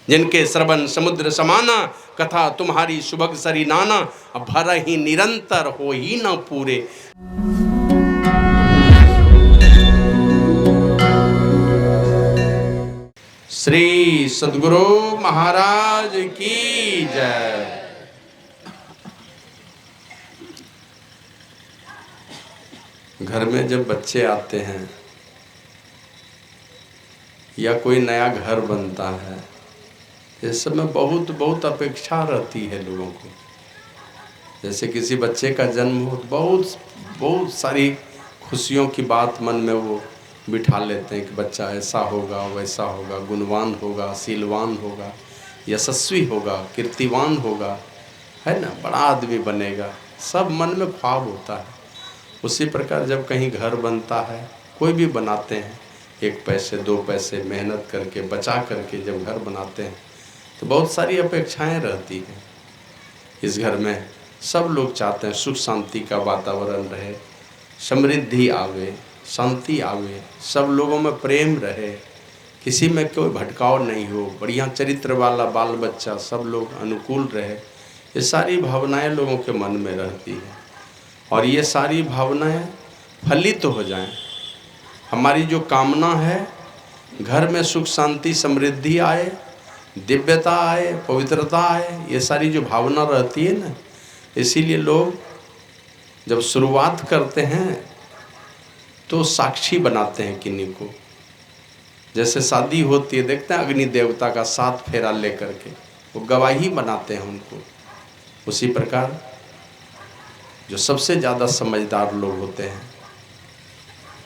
जिनके श्रवण समुद्र समाना, कथा तुम्हारी सुभग सरी नाना, अब भर ही निरंतर हो ही न पूरे। श्री सद्गुरु महाराज की जय। घर में जब बच्चे आते हैं या कोई नया घर बनता है, इस समय बहुत बहुत अपेक्षा रहती है लोगों को। जैसे किसी बच्चे का जन्म हो तो बहुत सारी खुशियों की बात मन में वो बिठा लेते हैं कि बच्चा ऐसा होगा, वैसा होगा, गुणवान होगा, शीलवान होगा, यशस्वी होगा, कीर्तिवान होगा, है ना, बड़ा आदमी बनेगा, सब मन में ख्वाब होता है। उसी प्रकार जब कहीं घर बनता है, कोई भी बनाते हैं, 1 पैसे 2 पैसे मेहनत करके बचा करके जब घर बनाते हैं तो बहुत सारी अपेक्षाएं रहती हैं। इस घर में सब लोग चाहते हैं सुख शांति का वातावरण रहे, समृद्धि आवे, शांति आवे, सब लोगों में प्रेम रहे, किसी में कोई भटकाव नहीं हो, बढ़िया चरित्र वाला बाल बच्चा, सब लोग अनुकूल रहे। ये सारी भावनाएं लोगों के मन में रहती हैं और ये सारी भावनाएं फलित तो हो जाएं। हमारी जो कामना है घर में सुख शांति समृद्धि आए, दिव्यता आए, पवित्रता आए, ये सारी जो भावना रहती है ना, इसीलिए लोग जब शुरुआत करते हैं तो साक्षी बनाते हैं किन्हीं को। जैसे शादी होती है, देखते हैं अग्नि देवता का 7 फेरा लेकर के वो गवाही बनाते हैं उनको। उसी प्रकार जो सबसे ज़्यादा समझदार लोग होते हैं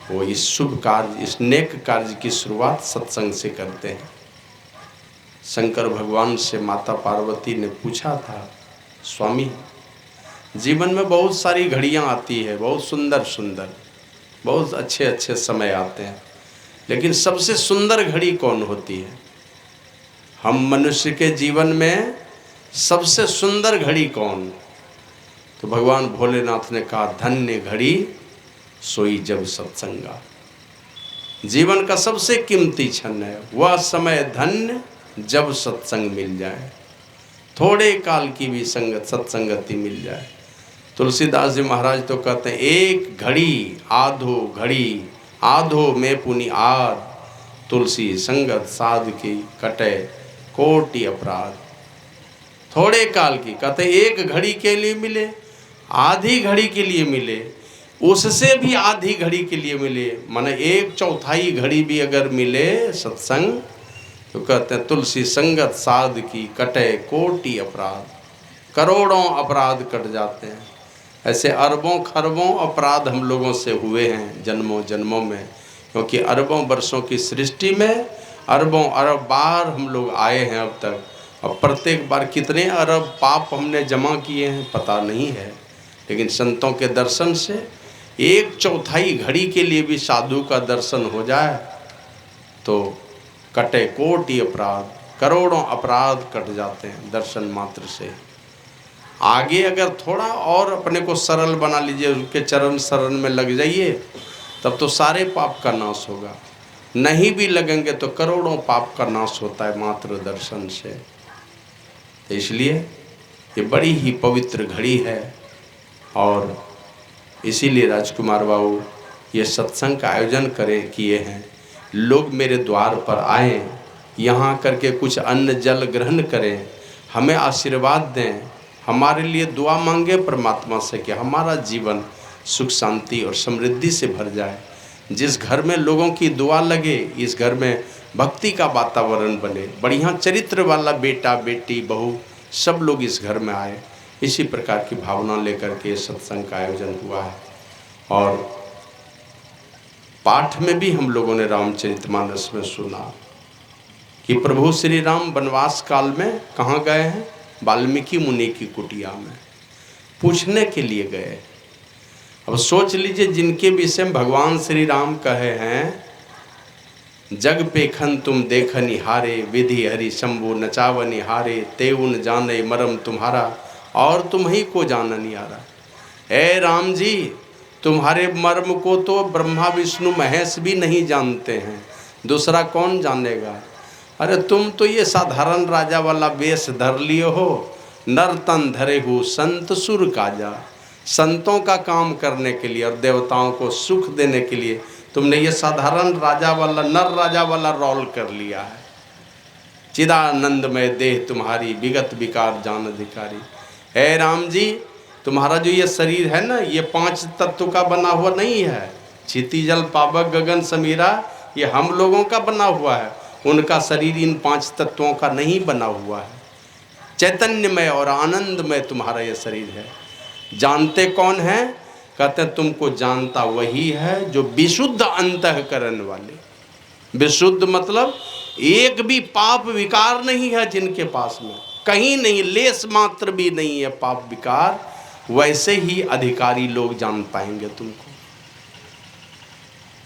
वो इस शुभ कार्य, इस नेक कार्य की शुरुआत सत्संग से करते हैं। शंकर भगवान से माता पार्वती ने पूछा था, स्वामी जीवन में बहुत सारी घड़ियां आती है, बहुत सुंदर सुंदर, बहुत अच्छे अच्छे समय आते हैं, लेकिन सबसे सुंदर घड़ी कौन होती है? हम मनुष्य के जीवन में सबसे सुंदर घड़ी कौन? तो भगवान भोलेनाथ ने कहा, धन्य घड़ी सोई जब सत्संगा। जीवन का सबसे कीमती क्षण है वह समय धन्य जब सत्संग मिल जाए, थोड़े काल की भी संगत सत्संगति मिल जाए। तुलसीदास जी महाराज तो कहते हैं, एक घड़ी आधो घड़ी आधो में पुनि आद, तुलसी संगत साध की कटे कोटि अपराध। थोड़े काल की कहते एक घड़ी के लिए मिले, आधी घड़ी के लिए मिले, उससे भी आधी घड़ी के लिए मिले, माने 1/4 घड़ी भी अगर मिले सत्संग, तो कहते हैं तुलसी संगत साध की कटे कोटि अपराध, करोड़ों अपराध कट जाते हैं। ऐसे अरबों खरबों अपराध हम लोगों से हुए हैं जन्मों जन्मों में, क्योंकि अरबों वर्षों की सृष्टि में अरबों अरब बार हम लोग आए हैं अब तक, और प्रत्येक बार कितने अरब पाप हमने जमा किए हैं पता नहीं है। लेकिन संतों के दर्शन से 1/4 घड़ी के लिए भी साधु का दर्शन हो जाए तो कटे कोटि अपराध, करोड़ों अपराध कट जाते हैं दर्शन मात्र से। आगे अगर थोड़ा और अपने को सरल बना लीजिए, उनके चरण शरण में लग जाइए, तब तो सारे पाप का नाश होगा। नहीं भी लगेंगे तो करोड़ों पाप का नाश होता है मात्र दर्शन से। तो इसलिए ये बड़ी ही पवित्र घड़ी है और इसीलिए राजकुमार बाबू ये सत्संग का आयोजन किए हैं। लोग मेरे द्वार पर आएँ, यहाँ करके कुछ अन्न जल ग्रहण करें, हमें आशीर्वाद दें, हमारे लिए दुआ मांगे परमात्मा से कि हमारा जीवन सुख शांति और समृद्धि से भर जाए। जिस घर में लोगों की दुआ लगे, इस घर में भक्ति का वातावरण बने, बढ़िया चरित्र वाला बेटा बेटी बहू सब लोग इस घर में आए, इसी प्रकार की भावना लेकर के सत्संग का आयोजन हुआ है। और पाठ में भी हम लोगों ने रामचरितमानस में सुना कि प्रभु श्री राम वनवास काल में कहाँ गए हैं? वाल्मीकि मुनि की कुटिया में पूछने के लिए गए। अब सोच लीजिए, जिनके विषय में भगवान श्री राम कहे हैं, जग पेखन तुम देख निहारे, विधि हरि शंभु नचाव निहारे, तेउन जाने मरम तुम्हारा, और तुम ही को जान निहारा। हे राम जी, तुम्हारे मर्म को तो ब्रह्मा विष्णु महेश भी नहीं जानते हैं, दूसरा कौन जानेगा? अरे तुम तो ये साधारण राजा वाला वेश धर लिए हो, नर तन धरे हो संत सुर काजा। संतों का काम करने के लिए और देवताओं को सुख देने के लिए तुमने ये साधारण राजा वाला, नर राजा वाला रोल कर लिया है। चिदानंदमय देह तुम्हारी, विगत विकार जान अधिकारी। हे राम जी, तुम्हारा जो ये शरीर है ना, ये 5 तत्व का बना हुआ नहीं है। क्षिति जल पावक गगन समीरा, ये हम लोगों का बना हुआ है। उनका शरीर इन 5 तत्वों का नहीं बना हुआ है। चैतन्यमय और आनंदमय तुम्हारा ये शरीर है। जानते कौन है? कहते तुमको जानता वही है जो विशुद्ध अंतःकरण वाले। विशुद्ध मतलब एक भी पाप विकार नहीं है जिनके पास में, कहीं नहीं, लेस मात्र भी नहीं है पाप विकार, वैसे ही अधिकारी लोग जान पाएंगे तुमको।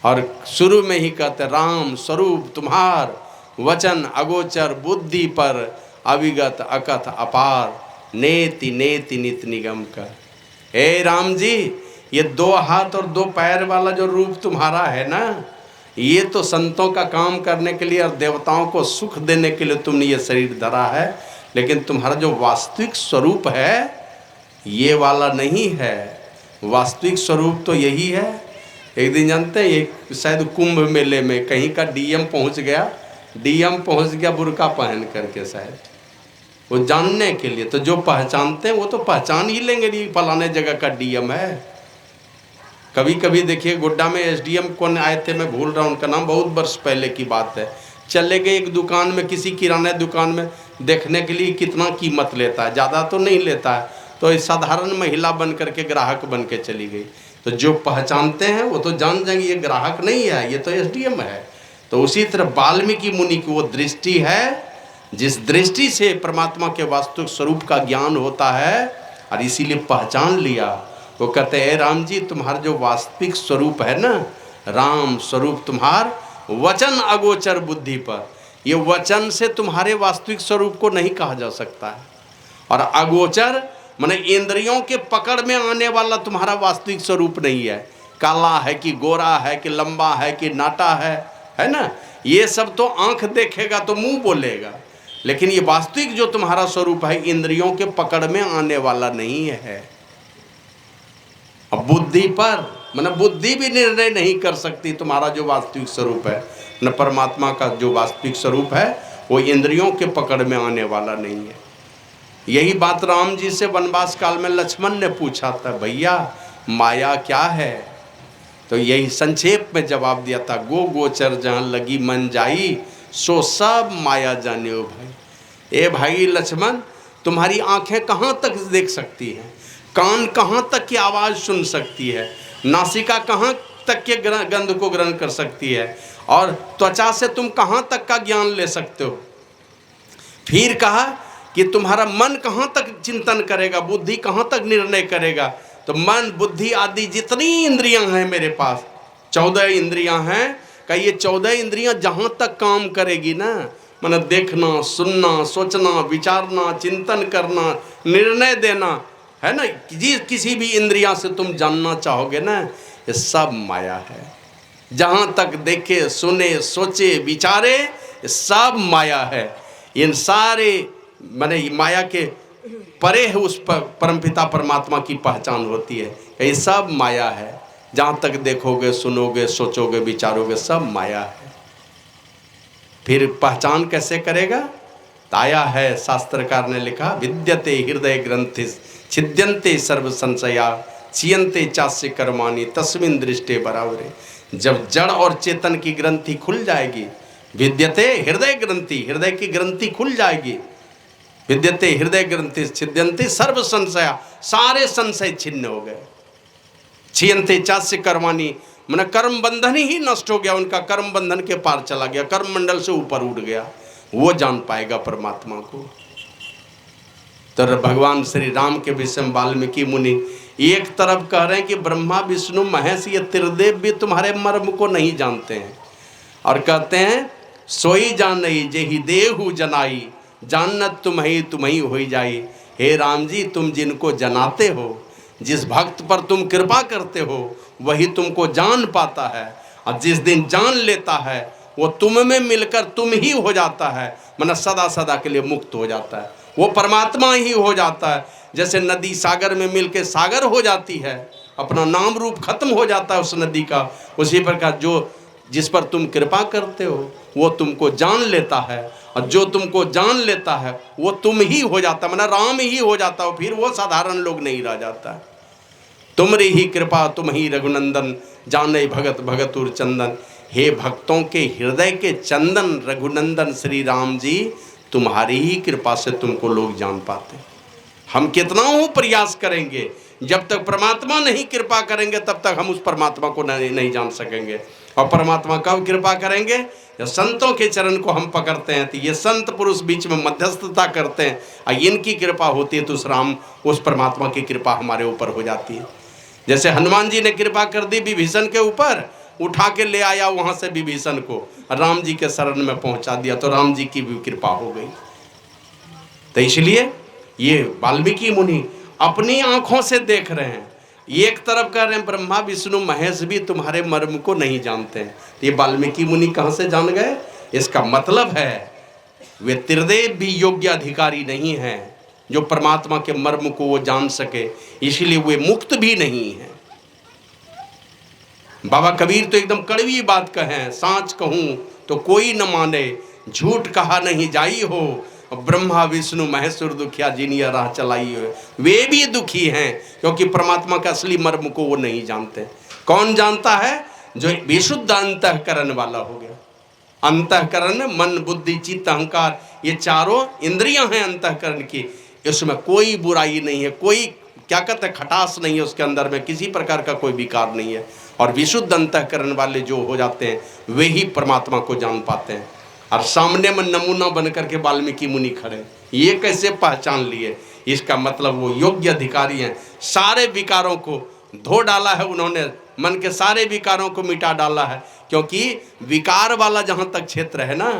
और शुरू में ही कहते राम स्वरूप तुम्हार, वचन अगोचर बुद्धि पर, अविगत अकथ अपार, नेति नेति नित निगम कर। हे राम जी, ये 2 हाथ और 2 पैर वाला जो रूप तुम्हारा है ना, ये तो संतों का काम करने के लिए और देवताओं को सुख देने के लिए तुमने ये शरीर धरा है, लेकिन तुम्हारा जो वास्तविक स्वरूप है ये वाला नहीं है। वास्तविक स्वरूप तो यही है। एक दिन जानते हैं, एक शायद कुंभ मेले में कहीं का डीएम पहुंच गया बुर्का पहन करके, शायद वो जानने के लिए। तो जो पहचानते हैं वो तो पहचान ही लेंगे, नहीं फलाने जगह का डीएम है। कभी कभी देखिए गोड्डा में एसडीएम कौन आए थे, मैं भूल रहा हूँ उनका नाम, बहुत वर्ष पहले की बात है। चले गए एक दुकान में, किसी किराने दुकान में, देखने के लिए कितना कीमत लेता है, ज़्यादा तो नहीं लेता है। तो एक साधारण महिला बन करके ग्राहक बन के चली गई। तो जो पहचानते हैं वो तो जान जाएंगे ये ग्राहक नहीं है, ये तो एसडीएम है। तो उसी तरह वाल्मीकि मुनि की वो दृष्टि है जिस दृष्टि से परमात्मा के वास्तविक स्वरूप का ज्ञान होता है, और इसीलिए पहचान लिया। वो कहते हैं राम जी, तुम्हारा जो वास्तविक स्वरूप है ना, राम स्वरूप तुम्हार, वचन अगोचर बुद्धि पर। ये वचन से तुम्हारे वास्तविक स्वरूप को नहीं कहा जा सकता है। और अगोचर माने इंद्रियों के पकड़ में आने वाला तुम्हारा वास्तविक स्वरूप नहीं है। काला है कि गोरा है कि लंबा है कि नाटा है ना, ये सब तो आंख देखेगा तो मुंह बोलेगा, लेकिन ये वास्तविक जो तुम्हारा स्वरूप है इंद्रियों के पकड़ में आने वाला नहीं है। अब बुद्धि पर माने बुद्धि भी निर्णय नहीं कर सकती तुम्हारा जो वास्तविक स्वरूप है न, परमात्मा का जो वास्तविक स्वरूप है वो इंद्रियों के पकड़ में आने वाला नहीं है। यही बात राम जी से वनवास काल में लक्ष्मण ने पूछा था, भैया माया क्या है? तो यही संक्षेप में जवाब दिया था, गो गोचर जहाँ लगी मन जाई, सो सब माया जाने हो भाई। ए भाई लक्ष्मण, तुम्हारी आंखें कहाँ तक देख सकती हैं, कान कहाँ तक की आवाज़ सुन सकती है, नासिका कहाँ तक के गंध को ग्रहण कर सकती है, और त्वचा से तुम कहाँ तक का ज्ञान ले सकते हो। फिर कहा कि तुम्हारा मन कहाँ तक चिंतन करेगा, बुद्धि कहाँ तक निर्णय करेगा। तो मन बुद्धि आदि जितनी इंद्रियां हैं मेरे पास, 14 इंद्रियां हैं, का ये 14 इंद्रियां जहाँ तक काम करेगी ना, माने देखना, सुनना, सोचना, विचारना, चिंतन करना, निर्णय देना, है ना, किसी भी इंद्रियां से तुम जानना चाहोगे ना, ये सब माया है। जहाँ तक देखे, सुने, सोचे, विचारे, ये सब माया है। इन सारे माने माया के परे है उस परमपिता परमात्मा की पहचान होती है। ये सब माया है। जहाँ तक देखोगे, सुनोगे, सोचोगे, विचारोगे, सब माया है। फिर पहचान कैसे करेगा? ताया है, शास्त्रकार ने लिखा, विद्यते हृदय ग्रंथि छिद्यन्ते सर्व संशया चियन्ते चास्य कर्माणि तस्मिन् दृष्टे बराबरे। जब जड़ और चेतन की ग्रंथि खुल जाएगी, विद्यते हृदय ग्रंथि, हृदय की ग्रंथि खुल जाएगी, विद्यते हृदय ग्रंथि छिद्यन्ते सर्व संशया, सारे संशय छिन्न हो गए। छियन्ते चास्य कर्माणि माने कर्म बंधन ही नष्ट हो गया, उनका कर्म बंधन के पार चला गया, कर्म मंडल से ऊपर उठ गया, वो जान पाएगा परमात्मा को। तो भगवान श्री राम के विषय में वाल्मीकि मुनि एक तरफ कह रहे हैं कि ब्रह्मा विष्णु महेश ये त्रिदेव भी तुम्हारे मर्म को नहीं जानते हैं, और कहते हैं सोई जानई जेहि देहु जनाई, जानत तुम्ही होई जाई। हे राम जी, तुम जिनको जनाते हो, जिस भक्त पर तुम कृपा करते हो, वही तुमको जान पाता है, और जिस दिन जान लेता है वो तुम में मिलकर तुम ही हो जाता है, मतलब सदा सदा के लिए मुक्त हो जाता है, वो परमात्मा ही हो जाता है। जैसे नदी सागर में मिलकर सागर हो जाती है, अपना नाम रूप खत्म हो जाता है उस नदी का, उसी प्रकार जो जिस पर तुम कृपा करते हो वो तुमको जान लेता है, और जो तुमको जान लेता है वो तुम ही हो जाता है, मतलब राम ही हो जाता है, फिर वो साधारण लोग नहीं रह जाता है। तुमरी ही कृपा तुम ही रघुनंदन, जाने भगत भगतुर चंदन। हे भक्तों के हृदय के चंदन रघुनंदन श्री राम जी, तुम्हारी ही कृपा से तुमको लोग जान पाते। हम कितना हो प्रयास करेंगे, जब तक परमात्मा नहीं कृपा करेंगे तब तक हम उस परमात्मा को नहीं जान सकेंगे। और परमात्मा कब कृपा करेंगे? जब संतों के चरण को हम पकड़ते हैं, तो ये संत पुरुष बीच में मध्यस्थता करते हैं, और इनकी कृपा होती है तो उस परमात्मा की कृपा हमारे ऊपर हो जाती है। जैसे हनुमान जी ने कृपा कर दी विभीषण के ऊपर, उठा के ले आया वहां से विभीषण को, राम जी के शरण में पहुंचा दिया, तो राम जी की भी कृपा हो गई। तो इसलिए ये वाल्मीकि मुनि अपनी आंखों से देख रहे हैं, एक तरफ कह रहे हैं ब्रह्मा विष्णु महेश भी तुम्हारे मर्म को नहीं जानते हैं, तो ये वाल्मीकि मुनि कहां से जान गए? इसका मतलब है वे त्रिदेव भी योग्य अधिकारी नहीं हैं जो परमात्मा के मर्म को वो जान सके, इसलिए वे मुक्त भी नहीं है। बाबा कबीर तो एकदम कड़वी बात कहें, सांच कहूं तो कोई न माने, झूठ कहा नहीं जाई हो, ब्रह्मा विष्णु महेश्वर दुखिया जिनिया राह चलाई हो। वे भी दुखी हैं क्योंकि परमात्मा का असली मर्म को वो नहीं जानते। कौन जानता है? जो विशुद्ध अंतःकरण वाला हो गया। अंतःकरण में मन बुद्धि चित्त अहंकार, ये चारों इंद्रियां हैं अंतःकरण की, इसमें कोई बुराई नहीं है, कोई क्या कहते हैं खटास नहीं है उसके अंदर में, किसी प्रकार का कोई विकार नहीं है। और विशुद्ध अंतःकरण वाले जो हो जाते हैं वे ही परमात्मा को जान पाते हैं। और सामने में नमूना बन करके वाल्मीकि मुनि खड़े, ये कैसे पहचान लिए? इसका मतलब वो योग्य अधिकारी हैं। सारे विकारों को धो डाला है उन्होंने, मन के सारे विकारों को मिटा डाला है, क्योंकि विकार वाला जहाँ तक क्षेत्र है ना,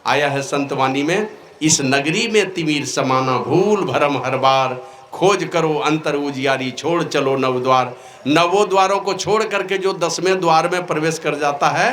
आया है संतवाणी में, इस नगरी में तिमिर समाना, भूल भरम हर बार, खोज करो अंतर उजियारी, छोड़ चलो नव द्वार। नवों द्वारों को छोड़ करके जो 10वें द्वार में प्रवेश कर जाता है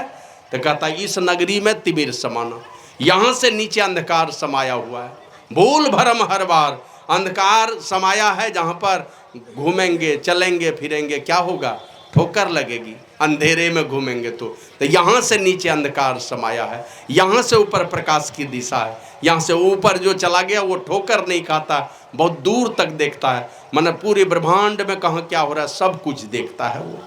तो कहता है इस नगरी में तिमिर समाना, यहाँ से नीचे अंधकार समाया हुआ है। भूल भरम हर बार, अंधकार समाया है, जहाँ पर घूमेंगे चलेंगे फिरेंगे क्या होगा? ठोकर लगेगी, अंधेरे में घूमेंगे तो यहाँ से नीचे अंधकार समाया है, यहाँ से ऊपर प्रकाश की दिशा है। यहाँ से ऊपर जो चला गया वो ठोकर नहीं खाता, बहुत दूर तक देखता है, माने पूरे ब्रह्मांड में कहाँ क्या हो रहा है सब कुछ देखता है वो।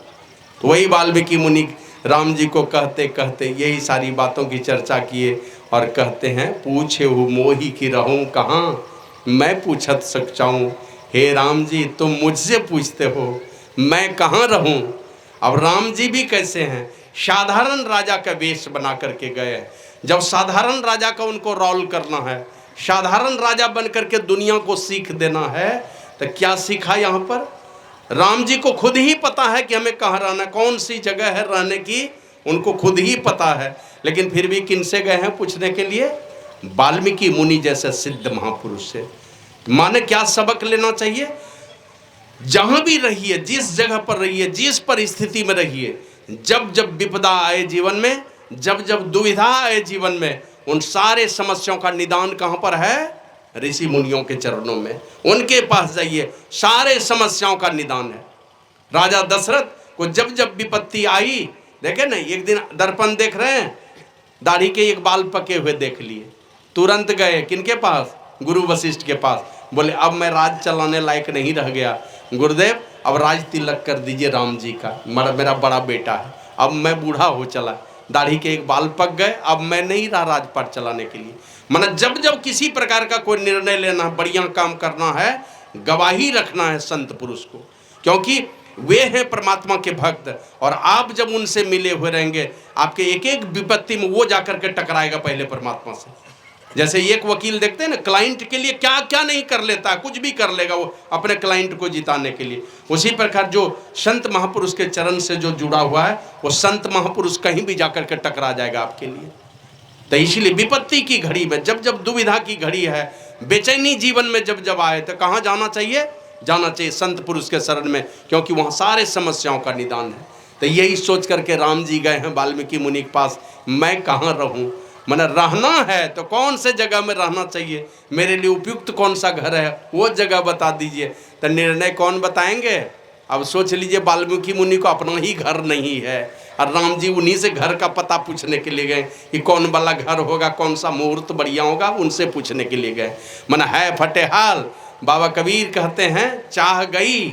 तो वही वाल्मीकि मुनि राम जी को कहते कहते यही सारी बातों की चर्चा किए और कहते हैं, पूछे हो मोही की रहूं कहाँ, मैं पूछत सकचाऊं। हे राम जी तुम मुझसे पूछते हो मैं कहाँ रहूं? अब राम जी भी कैसे हैं? साधारण राजा का वेश बना करके गए। जब साधारण राजा का उनको रोल करना है, साधारण राजा बन करके दुनिया को सीख देना है, तो क्या सीखा यहाँ पर? राम जी को खुद ही पता है कि हमें कहाँ रहना, कौन सी जगह है रहने की, उनको खुद ही पता है, लेकिन फिर भी किनसे गए हैं पूछने के लिए? वाल्मीकि मुनि जैसे सिद्ध महापुरुष से। माने क्या सबक लेना चाहिए? जहां भी रहिए, जिस जगह पर रहिए, जिस परिस्थिति में रहिए, जब जब विपदा आए जीवन में, जब जब दुविधा आए जीवन में, उन सारे समस्याओं का निदान कहां पर है? ऋषि मुनियों के चरणों में, उनके पास जाइए, सारे समस्याओं का निदान है। राजा दशरथ को जब जब विपत्ति आई, देखे ना, एक दिन दर्पण देख रहे हैं, दाढ़ी के एक बाल पके हुए देख लिए, तुरंत गए किनके पास? गुरु वशिष्ठ के पास। बोले अब मैं राज चलाने लायक नहीं रह गया गुरुदेव, अब राज तिलक कर दीजिए राम जी का, मेरा बड़ा बेटा है, अब मैं बूढ़ा हो चला, दाढ़ी के एक बाल पक गए, अब मैं नहीं रहा राजपाट चलाने के लिए। मतलब जब जब किसी प्रकार का कोई निर्णय लेना है, बढ़िया काम करना है, गवाही रखना है संत पुरुष को, क्योंकि वे हैं परमात्मा के भक्त, और आप जब उनसे मिले हुए रहेंगे, आपके एक एक विपत्ति में वो जाकर के टकराएगा पहले परमात्मा से। जैसे एक वकील देखते हैं ना, क्लाइंट के लिए क्या क्या नहीं कर लेता है, कुछ भी कर लेगा वो अपने क्लाइंट को जिताने के लिए। उसी प्रकार जो संत महापुरुष के चरण से जो जुड़ा हुआ है, वो संत महापुरुष कहीं भी जाकर के टकरा जाएगा आपके लिए। तो इसलिए विपत्ति की घड़ी में, जब जब दुविधा की घड़ी है, बेचैनी जीवन में जब जब आए, तो कहाँ जाना चाहिए? जाना चाहिए संत पुरुष के शरण में, क्योंकि वहाँ सारे समस्याओं का निदान है। तो यही सोच करके राम जी गए हैं वाल्मीकि मुनि के पास, मैं कहाँ रहूं, मैंने रहना है तो कौन से जगह में रहना चाहिए, मेरे लिए उपयुक्त कौन सा घर है वो जगह बता दीजिए। तो निर्णय कौन बताएंगे? अब सोच लीजिए, वाल्मीकि मुनि को अपना ही घर नहीं है और राम जी उन्हीं से घर का पता पूछने के लिए गए कि कौन वाला घर होगा, कौन सा मुहूर्त बढ़िया होगा, उनसे पूछने के लिए गए। मन है फटेहाल, बाबा कबीर कहते हैं, चाह गई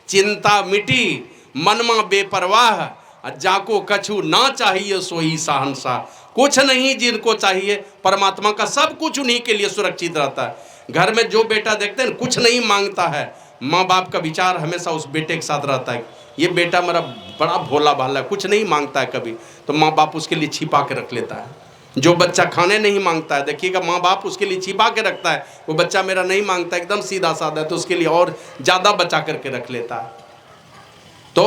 चिंता मिटी, मनमा बेपरवाह, जाको कछु ना चाहिए सोई शहंशाह। कुछ नहीं जिनको चाहिए, परमात्मा का सब कुछ उन्हीं के लिए सुरक्षित रहता है। घर में जो बेटा देखते हैं कुछ नहीं मांगता है, माँ बाप का विचार हमेशा उस बेटे के साथ रहता है, ये बेटा मेरा बड़ा भोला भाला है, कुछ नहीं मांगता है कभी, तो माँ बाप उसके लिए छिपा के रख लेता है। जो बच्चा खाने नहीं मांगता है, देखिएगा माँ बाप उसके लिए छिपा के रखता है, वो बच्चा मेरा नहीं मांगता, एकदम सीधा साधा है, तो उसके लिए और ज़्यादा बचा करके रख लेता है। तो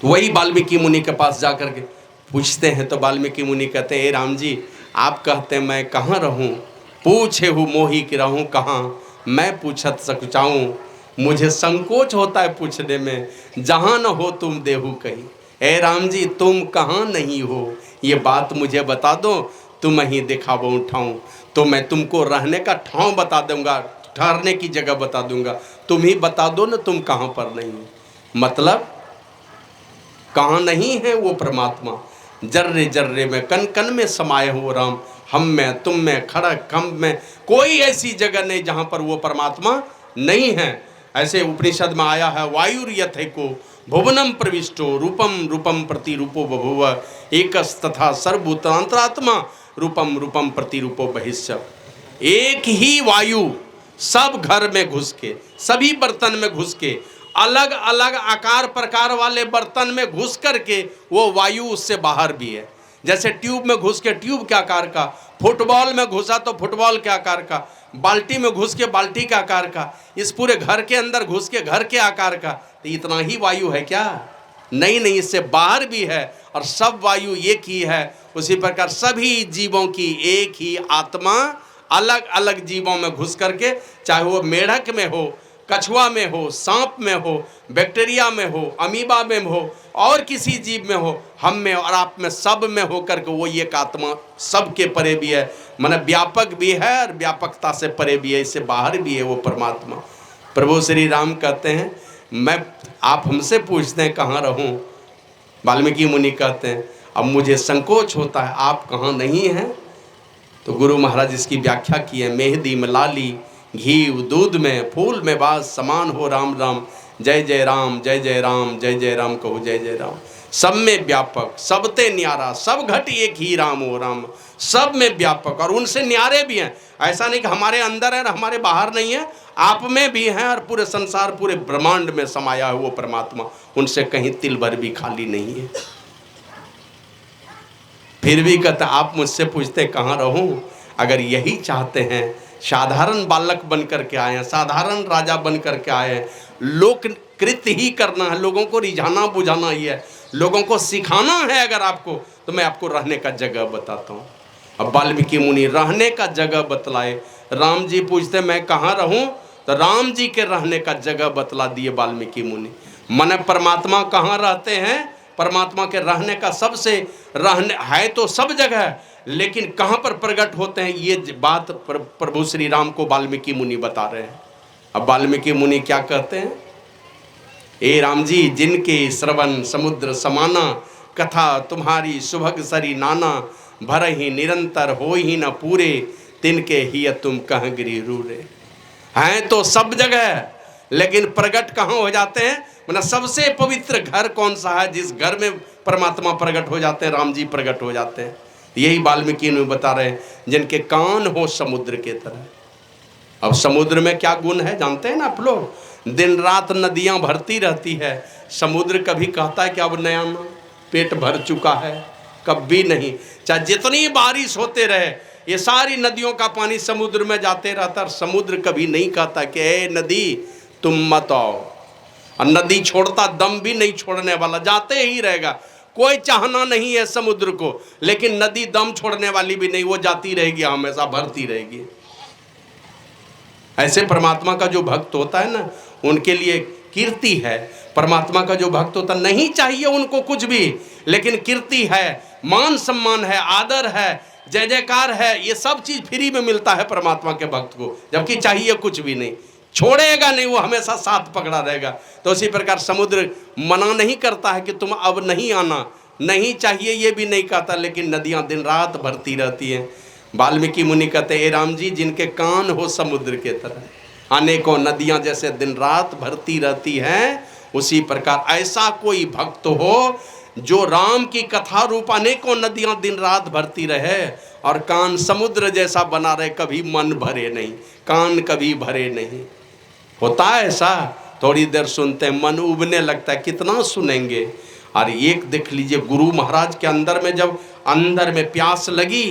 वही वाल्मीकि मुनि के पास जा करके पूछते हैं, तो वाल्मीकि मुनि कहते हैं, ए राम जी, आप कहते हैं मैं कहाँ रहूं, पूछे हूँ मोही कि रहूं कहाँ, मैं पूछत सकुचाऊं, मुझे संकोच होता है पूछने में, जहाँ न हो तुम देहु कहीं। ए राम जी, तुम कहाँ नहीं हो ये बात मुझे बता दो, तुम ही दिखावो ठाऊं, तो मैं तुमको रहने का ठाव बता दूंगा, ठहरने की जगह बता दूंगा, तुम ही बता दो ना तुम कहाँ पर नहीं हो। मतलब कहाँ नहीं है वो परमात्मा, जर्रे जर्रे में कन कन में समाये हो राम, हम में तुम में खड़क खम में कोई ऐसी जगह नहीं जहाँ पर वो परमात्मा नहीं है। ऐसे उपनिषद में आया है, वायुर्यथैको भुवनम प्रविष्टो रूपम रूपम प्रतिरूपो बभुव, एकस्तथा सर्वभूतांतरात्मा रूपम रूपम प्रतिरूपो बहिष्य। एक ही वायु सब घर में घुस के, सभी बर्तन में घुस के, अलग अलग आकार प्रकार वाले बर्तन में घुस करके वो वायु उससे बाहर भी है। जैसे ट्यूब में घुस के ट्यूब के आकार का, फुटबॉल में घुसा तो फुटबॉल के आकार का, बाल्टी में घुस के बाल्टी के आकार का, इस पूरे घर के अंदर घुस के घर के आकार का। तो इतना ही वायु है क्या? नहीं नहीं, इससे बाहर भी है और सब वायु एक ही है। उसी प्रकार सभी जीवों की एक ही आत्मा अलग अलग जीवों में घुस करके, चाहे वो मेढक में हो, कछुआ में हो, सांप में हो, बैक्टीरिया में हो, अमीबा में हो, और किसी जीव में हो, हम में और आप में, सब में हो करके वो एक आत्मा सबके परे भी है, माने व्यापक भी है और व्यापकता से परे भी है, इससे बाहर भी है वो परमात्मा। प्रभु श्री राम कहते हैं, मैं, आप हमसे पूछते हैं कहाँ रहूं, वाल्मीकि मुनि कहते हैं अब मुझे संकोच होता है, आप कहाँ नहीं हैं। तो गुरु महाराज इसकी व्याख्या की है, मेहदी में लाली, घी दूध में, फूल में बास, समान हो राम राम, जय जय राम जय जय राम, जय जय राम कहो जय जय राम। सब में व्यापक, सबते न्यारा, सब घट एक ही राम हो राम, सब में व्यापक और उनसे न्यारे भी हैं। ऐसा नहीं कि हमारे अंदर है और हमारे बाहर नहीं है, आप में भी हैं और पूरे संसार, पूरे ब्रह्मांड में समाया है वो परमात्मा, उनसे कहीं तिल भर भी खाली नहीं है। फिर भी कहते आप मुझसे पूछते कहाँ रहूं, अगर यही चाहते हैं, साधारण बालक बन करके आए हैं, साधारण राजा बन करके आए हैं, लोक कृत्य ही करना है, लोगों को रिझाना बुझाना ही है, लोगों को सिखाना है अगर आपको, तो मैं आपको रहने का जगह बताता हूँ। अब वाल्मीकि मुनि रहने का जगह बतलाए। राम जी पूछते मैं कहाँ रहूं, तो राम जी के रहने का जगह बतला दिए वाल्मीकि मुनि। मन परमात्मा कहाँ रहते हैं, परमात्मा के रहने का सबसे रहने है तो सब जगह, लेकिन कहाँ पर प्रकट होते हैं ये बात प्रभु श्री राम को वाल्मीकि मुनि बता रहे हैं। अब वाल्मीकि मुनि क्या कहते हैं, ए राम जी, जिनके श्रवण समुद्र समाना, कथा तुम्हारी सुभग सरी नाना, भर ही निरंतर हो ही न पूरे, तिनके ही तुम कह गिरी रूरे। हैं तो सब जगह, लेकिन प्रकट कहाँ हो जाते हैं, मतलब सबसे पवित्र घर कौन सा है, जिस घर में परमात्मा प्रकट हो जाते हैं, राम जी प्रकट हो जाते हैं। यही वाल्मीकि ने बता रहे हैं, जिनके कान हो समुद्र के तरह। अब समुद्र में क्या गुण है जानते हैं ना आप लोग, दिन रात नदियां भरती रहती है, समुद्र कभी कहता है कि अब नया पेट भर चुका है, कभी नहीं। चाहे जितनी बारिश होते रहे, ये सारी नदियों का पानी समुद्र में जाते रहता, और समुद्र कभी नहीं कहता कि ए नदी तुम मत आओ। और नदी छोड़ता दम भी नहीं छोड़ने वाला, जाते ही रहेगा, कोई चाहना नहीं है समुद्र को, लेकिन नदी दम छोड़ने वाली भी नहीं, वो जाती रहेगी, हमेशा भरती रहेगी। ऐसे परमात्मा का जो भक्त होता है ना, उनके लिए कीर्ति है। परमात्मा का जो भक्त होता नहीं चाहिए उनको कुछ भी, लेकिन कीर्ति है, मान सम्मान है, आदर है, जय जयकार है, ये सब चीज फ्री में मिलता है परमात्मा के भक्त को, जबकि चाहिए कुछ भी नहीं, छोड़ेगा नहीं, वो हमेशा साथ पकड़ा रहेगा। तो उसी प्रकार समुद्र मना नहीं करता है कि तुम अब नहीं आना, नहीं चाहिए ये भी नहीं कहता, लेकिन नदियां दिन रात भरती रहती हैं। वाल्मीकि मुनि कहते हैं, राम जी जिनके कान हो समुद्र के तरह, अनेकों नदियां जैसे दिन रात भरती रहती हैं, उसी प्रकार ऐसा कोई भक्त हो जो राम की कथा रूप अनेकों नदियां दिन रात भरती रहे और कान समुद्र जैसा बना रहे, कभी मन भरे नहीं, कान कभी भरे नहीं। होता है ऐसा, थोड़ी देर सुनते हैं मन उबने लगता है, कितना सुनेंगे। और एक देख लीजिए, गुरु महाराज के अंदर में जब अंदर में प्यास लगी,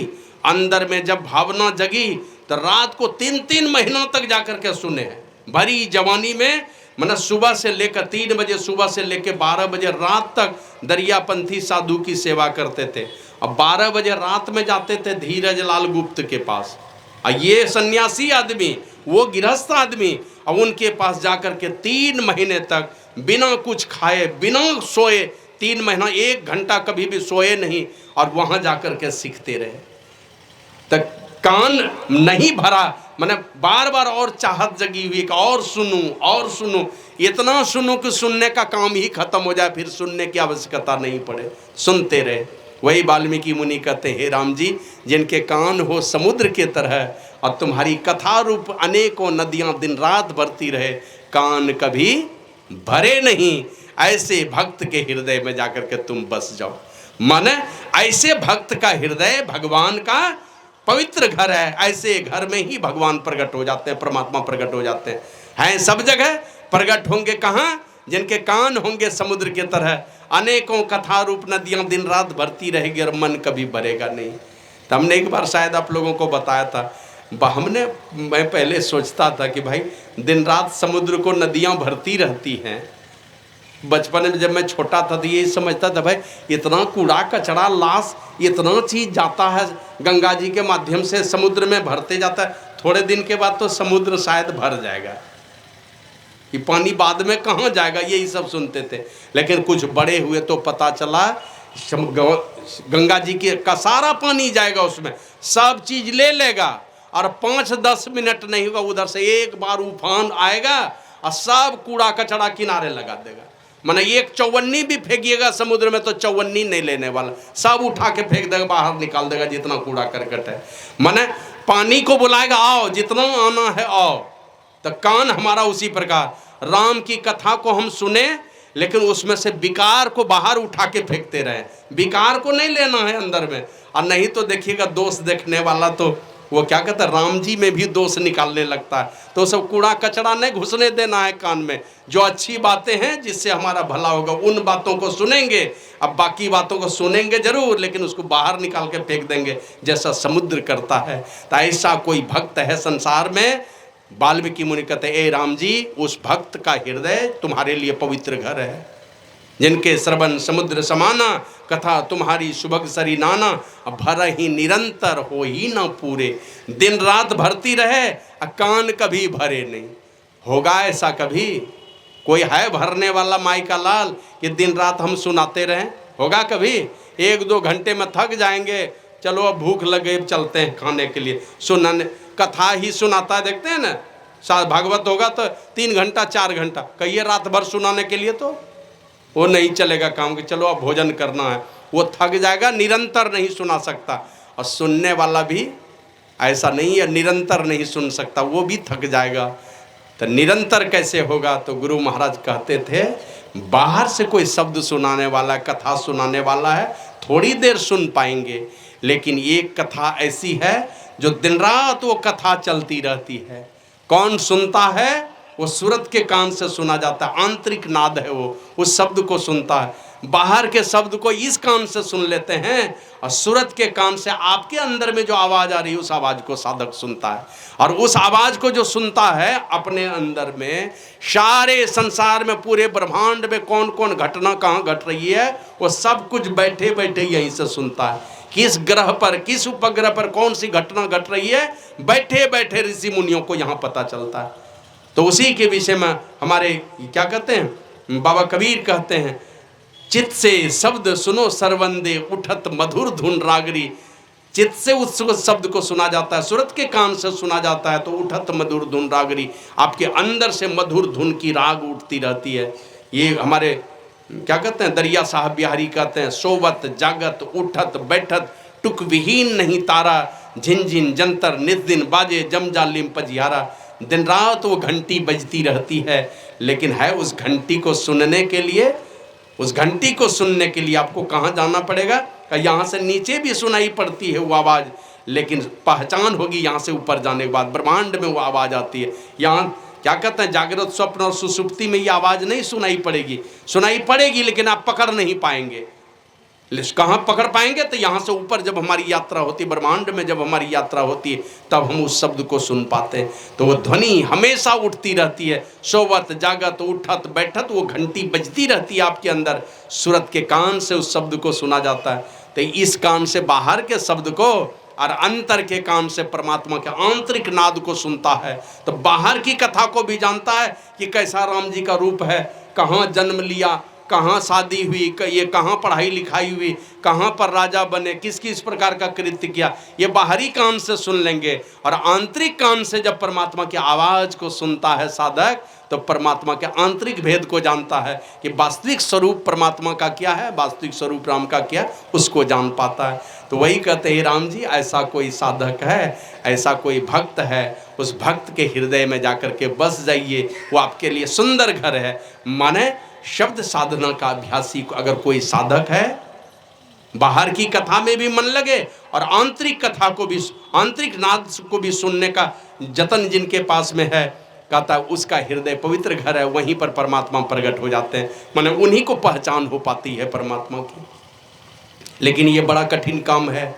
अंदर में जब भावना जगी, तो रात को 3-3 महीनों तक जाकर के सुने हैं। भरी जवानी में मतलब सुबह से लेकर 3 बजे सुबह से लेकर 12 बजे रात तक दरियापंथी साधु की सेवा करते थे। अब 12 बजे रात में जाते थे धीरज लाल गुप्त के पास, और ये सन्यासी आदमी, वो गृहस्थ आदमी, और उनके पास जाकर के 3 महीने तक बिना कुछ खाए, बिना सोए, 3 महीना 1 घंटा कभी भी सोए नहीं, और वहां जाकर के सीखते रहे। तक कान नहीं भरा, मैंने बार बार और चाहत जगी हुई कि और सुनूं, इतना सुनूं कि सुनने का काम ही खत्म हो जाए, फिर सुनने की आवश्यकता नहीं पड़े, सुनते रहे। वही वाल्मीकि मुनि कहते हैं, हे राम जी जिनके कान हो समुद्र के तरह और तुम्हारी कथा रूप अनेकों नदियां दिन रात भरती रहे, कान कभी भरे नहीं, ऐसे भक्त के हृदय में जाकर के तुम बस जाओ। माने ऐसे भक्त का हृदय भगवान का पवित्र घर है, ऐसे घर में ही भगवान प्रकट हो जाते हैं, परमात्मा प्रकट हो जाते हैं सब जगह प्रकट होंगे। कहाँ? जिनके कान होंगे समुद्र की तरह, अनेकों कथा रूप नदियां दिन रात भरती रहेगी और मन कभी भरेगा नहीं। तो हमने एक बार शायद आप लोगों को बताया था, मैं पहले सोचता था कि भाई दिन रात समुद्र को नदियां भरती रहती हैं। बचपन में जब मैं छोटा था तो ये समझता था भाई इतना कूड़ा कचरा लाश इतना चीज जाता है गंगा जी के माध्यम से समुद्र में भरते जाता है, थोड़े दिन के बाद तो समुद्र शायद भर जाएगा, ये पानी बाद में कहाँ जाएगा, यही सब सुनते थे। लेकिन कुछ बड़े हुए तो पता चला गंगा जी का सारा पानी जाएगा, उसमें सब चीज ले लेगा और 5-10 मिनट नहीं होगा उधर से एक बार उफान आएगा और सब कूड़ा कचरा किनारे लगा देगा। माने एक चौवन्नी भी फेंकिएगा समुद्र में तो चौवन्नी नहीं लेने वाला, सब उठा के फेंक देगा, बाहर निकाल देगा जितना कूड़ा करकट है। माने पानी को बुलाएगा, आओ जितना आना है आओ। तो कान हमारा उसी प्रकार राम की कथा को हम सुने, लेकिन उसमें से विकार को बाहर उठा के फेंकते रहे, विकार को नहीं लेना है अंदर में। और नहीं तो देखिएगा दोष देखने वाला तो वो क्या कहता है, राम जी में भी दोष निकालने लगता है। तो सब कूड़ा कचरा नहीं घुसने देना है कान में, जो अच्छी बातें हैं जिससे हमारा भला होगा उन बातों को सुनेंगे। अब बाकी बातों को सुनेंगे जरूर, लेकिन उसको बाहर निकाल के फेंक देंगे जैसा समुद्र करता है। तो ऐसा कोई भक्त है संसार में। वाल्मीकि मुनि कहते हैं, ए राम जी उस भक्त का हृदय तुम्हारे लिए पवित्र घर है, जिनके श्रवण समुद्र समाना, कथा तुम्हारी सुभग सरी नाना, भर ही निरंतर हो ही ना पूरे। दिन रात भरती रहे, कान कभी भरे नहीं। होगा ऐसा कभी? कोई है भरने वाला माई का लाल कि दिन रात हम सुनाते रहें? होगा कभी? 1-2 घंटे में थक जाएंगे, चलो अब भूख लगे चलते हैं खाने के लिए, सुनने कथा ही सुनाता है, देखते हैं ना, भागवत होगा तो 3 घंटा 4 घंटा, कहिए रात भर सुनाने के लिए तो वो नहीं चलेगा काम कि चलो अब भोजन करना है, वो थक जाएगा, निरंतर नहीं सुना सकता। और सुनने वाला भी ऐसा नहीं है निरंतर नहीं सुन सकता, वो भी थक जाएगा। तो निरंतर कैसे होगा? तो गुरु महाराज कहते थे, बाहर से कोई शब्द सुनाने वाला, कथा सुनाने वाला है, थोड़ी देर सुन पाएंगे, लेकिन एक कथा ऐसी है जो दिन रात वो कथा चलती रहती है। कौन सुनता है? वो सूरत के कान से सुना जाता है, आंतरिक नाद है वो, उस शब्द को सुनता है। बाहर के शब्द को इस कान से सुन लेते हैं, और सूरत के कान से आपके अंदर में जो आवाज़ आ रही है उस आवाज़ को साधक सुनता है। और उस आवाज़ को जो सुनता है अपने अंदर में, सारे संसार में पूरे ब्रह्मांड में कौन कौन घटना कहाँ घट रही है वो सब कुछ बैठे बैठे यहीं से सुनता है। किस ग्रह पर, किस उपग्रह पर कौन सी घटना घट रही है, बैठे बैठे ऋषि मुनियों को यहाँ पता चलता है। तो उसी के विषय में हमारे क्या कहते हैं, बाबा कबीर कहते हैं, चित्त से शब्द सुनो सरवंदे, उठत मधुर धुन रागरी। चित्त से उस शब्द को सुना जाता है, सुरत के कान से सुना जाता है तो उठत मधुर धुन रागरी, आपके अंदर से मधुर धुन की राग उठती रहती है। ये हमारे क्या कहते हैं, दरिया साहब बिहारी कहते हैं, सोवत जागत उठत बैठत टुक विहीन नहीं तारा, झिनझिन जंतर नित दिन बाजे जम जालिम पजियारा। दिन रात वो घंटी बजती रहती है, लेकिन है उस घंटी को सुनने के लिए, उस घंटी को सुनने के लिए आपको कहाँ जाना पड़ेगा? यहाँ से नीचे भी सुनाई पड़ती है वो आवाज़, लेकिन पहचान होगी यहाँ से ऊपर जाने के बाद, ब्रह्मांड में वो आवाज़ आती है। यहाँ क्या कहते हैं, जागृत स्वप्न और सुसुप्ति में ये आवाज़ नहीं सुनाई पड़ेगी, सुनाई पड़ेगी लेकिन आप पकड़ नहीं पाएंगे। कहाँ पकड़ पाएंगे? तो यहाँ से ऊपर जब हमारी यात्रा होती है, ब्रह्मांड में जब हमारी यात्रा होती है, तब हम उस शब्द को सुन पाते हैं। तो वो ध्वनि हमेशा उठती रहती है, सोवत जागत उठत बैठत, वो घंटी बजती रहती है आपके अंदर, सूरत के कान से उस शब्द को सुना जाता है। तो इस कान से बाहर के शब्द को और अंतर के कान से परमात्मा के आंतरिक नाद को सुनता है, तो बाहर की कथा को भी जानता है कि कैसा राम जी का रूप है, कहाँ जन्म लिया, कहाँ शादी हुई, ये कहाँ पढ़ाई लिखाई हुई, कहाँ पर राजा बने, किस किस प्रकार का कृत्य किया, ये बाहरी कान से सुन लेंगे। और आंतरिक कान से जब परमात्मा की आवाज़ को सुनता है साधक, तो परमात्मा के आंतरिक भेद को जानता है कि वास्तविक स्वरूप परमात्मा का क्या है, वास्तविक स्वरूप राम का क्या, उसको जान पाता है। तो वही कहते हैं, राम जी ऐसा कोई साधक है, ऐसा कोई भक्त है, उस भक्त के हृदय में जाकर के बस जाइए, वो आपके लिए सुंदर घर है। माने शब्द साधना का अभ्यासी अगर कोई साधक है, बाहर की कथा में भी मन लगे और आंतरिक कथा को भी, आंतरिक नाद को भी सुनने का जतन जिनके पास में है, कहता है उसका हृदय पवित्र घर है, वहीं पर परमात्मा प्रकट हो जाते हैं, माने उन्हीं को पहचान हो पाती है परमात्मा की। लेकिन ये बड़ा कठिन काम है।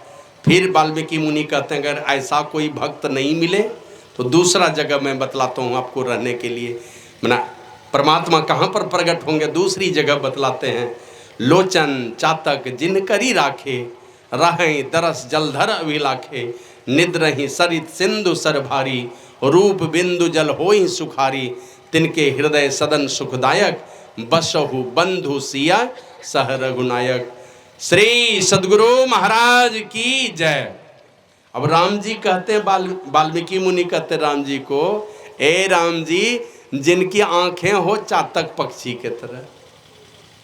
फिर वाल्मीकि मुनि कहते हैं, अगर ऐसा कोई भक्त नहीं मिले तो दूसरा जगह मैं बतलाता हूँ आपको रहने के लिए। माना परमात्मा कहाँ पर प्रकट होंगे, दूसरी जगह बतलाते हैं। लोचन चातक जिन करी राखे, रहें दरस जलधर अभिलाखे, निद्रहि सरित सिंधु सर भारी, रूप बिंदु जल होई सुखारी, तिनके हृदय सदन सुखदायक, बसहु बंधु सिया सह रघुनायक। श्री सद्गुरु महाराज की जय। अब राम जी कहते हैं, वाल्मीकि मुनि कहते राम जी को, ए राम जी, जिनकी आंखें हो चातक पक्षी के तरह।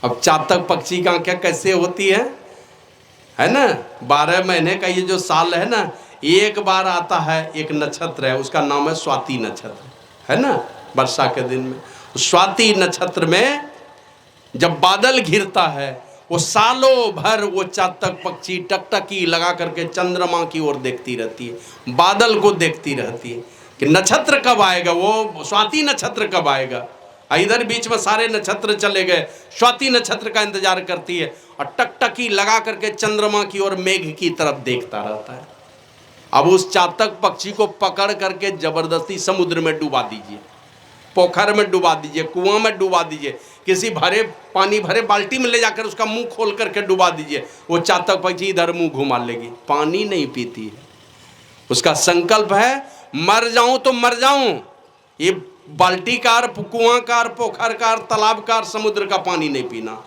अब चातक पक्षी की आंखें कैसे होती है ना, 12 महीने का ये जो साल है ना, एक बार आता है एक नक्षत्र है, उसका नाम है स्वाति नक्षत्र, है ना, वर्षा के दिन में। स्वाति नक्षत्र में जब बादल घिरता है, वो सालों भर वो चातक पक्षी टकटकी लगा करके चंद्रमा की ओर देखती रहती है, बादल को देखती रहती है कि नक्षत्र कब आएगा, वो स्वाति नक्षत्र कब आएगा। इधर बीच में सारे नक्षत्र चले गए, स्वाति नक्षत्र का इंतजार करती है और टकटकी लगा करके चंद्रमा की ओर मेघ की तरफ देखता रहता है। अब उस चातक पक्षी को पकड़ करके जबरदस्ती समुद्र में डुबा दीजिए, पोखर में डुबा दीजिए, कुआं में डुबा दीजिए, किसी भरे पानी भरे बाल्टी में ले जाकर उसका मुंह खोल करके डुबा दीजिए, वो चातक पक्षी इधर मुंह घुमा लेगी, पानी नहीं पीती है। उसका संकल्प है मर जाऊं तो मर जाऊं, ये बाल्टी कार, कुआं कार, पोखर कार, तालाब कार, समुद्र का पानी नहीं पीना।